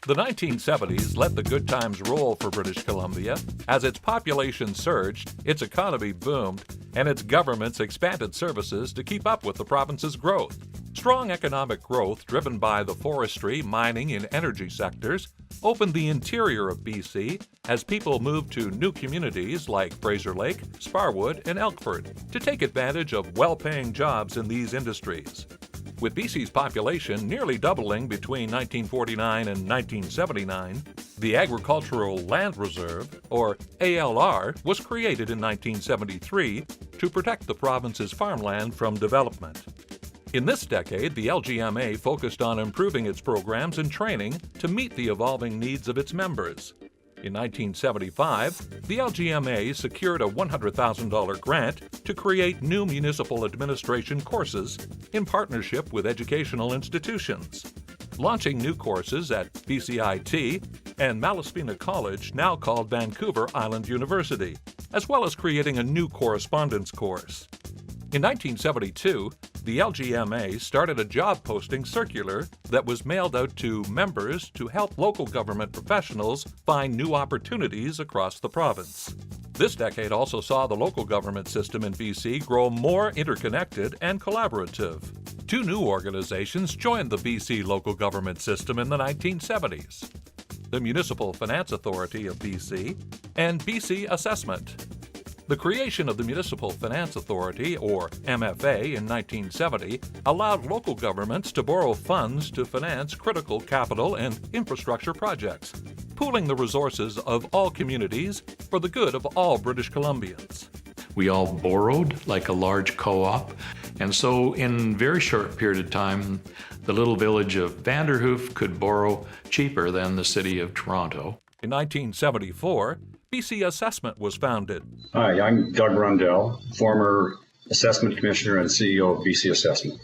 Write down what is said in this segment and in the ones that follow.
The 1970s let the good times roll for British Columbia. As its population surged, its economy boomed, and its governments expanded services to keep up with the province's growth. Strong economic growth driven by the forestry, mining, and energy sectors opened the interior of BC as people moved to new communities like Fraser Lake, Sparwood, and Elkford to take advantage of well-paying jobs in these industries. With BC's population nearly doubling between 1949 and 1979, the Agricultural Land Reserve, or ALR, was created in 1973 to protect the province's farmland from development. In this decade, the LGMA focused on improving its programs and training to meet the evolving needs of its members. In 1975, the LGMA secured a $100,000 grant to create new municipal administration courses in partnership with educational institutions, launching new courses at BCIT and Malaspina College, now called Vancouver Island University, as well as creating a new correspondence course. In 1972, the LGMA started a job posting circular that was mailed out to members to help local government professionals find new opportunities across the province. This decade also saw the local government system in BC grow more interconnected and collaborative. Two new organizations joined the BC local government system in the 1970s: the Municipal Finance Authority of BC and BC Assessment. The creation of the Municipal Finance Authority, or MFA, in 1970 allowed local governments to borrow funds to finance critical capital and infrastructure projects, pooling the resources of all communities for the good of all British Columbians. We all borrowed like a large co-op, and so in a very short period of time, the little village of Vanderhoof could borrow cheaper than the city of Toronto. In 1974, BC Assessment was founded. Hi, I'm Doug Rundell, former Assessment Commissioner and CEO of BC Assessment.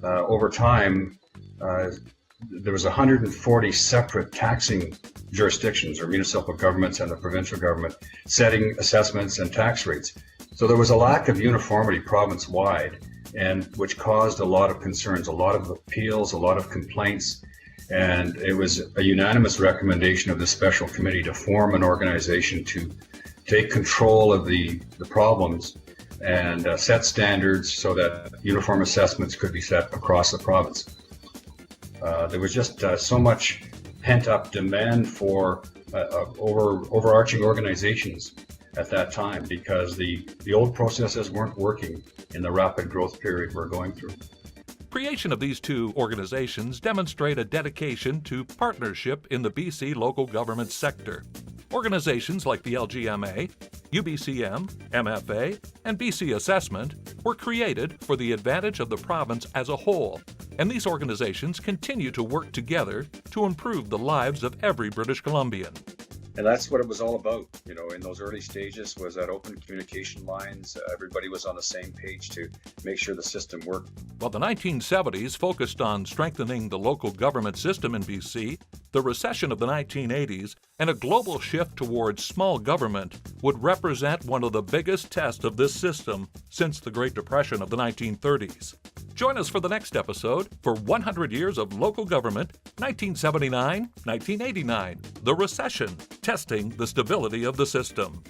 Over time, there was 140 separate taxing jurisdictions or municipal governments and the provincial government setting assessments and tax rates. So there was a lack of uniformity province-wide, and which caused a lot of concerns, a lot of appeals, a lot of complaints. And it was a unanimous recommendation of the special committee to form an organization to take control of the problems and set standards so that uniform assessments could be set across the province. There was just so much pent-up demand for overarching organizations at that time because the old processes weren't working in the rapid growth period we're going through. Creation of these two organizations demonstrate a dedication to partnership in the BC local government sector. Organizations like the LGMA, UBCM, MFA, and BC Assessment were created for the advantage of the province as a whole, and these organizations continue to work together to improve the lives of every British Columbian. And that's what it was all about, in those early stages was that open communication lines. Everybody was on the same page to make sure the system worked. While the 1970s focused on strengthening the local government system in BC, the recession of the 1980s and a global shift towards small government would represent one of the biggest tests of this system since the Great Depression of the 1930s. Join us for the next episode for 100 Years of Local Government, 1979-1989, The Recession, Testing the Stability of the System.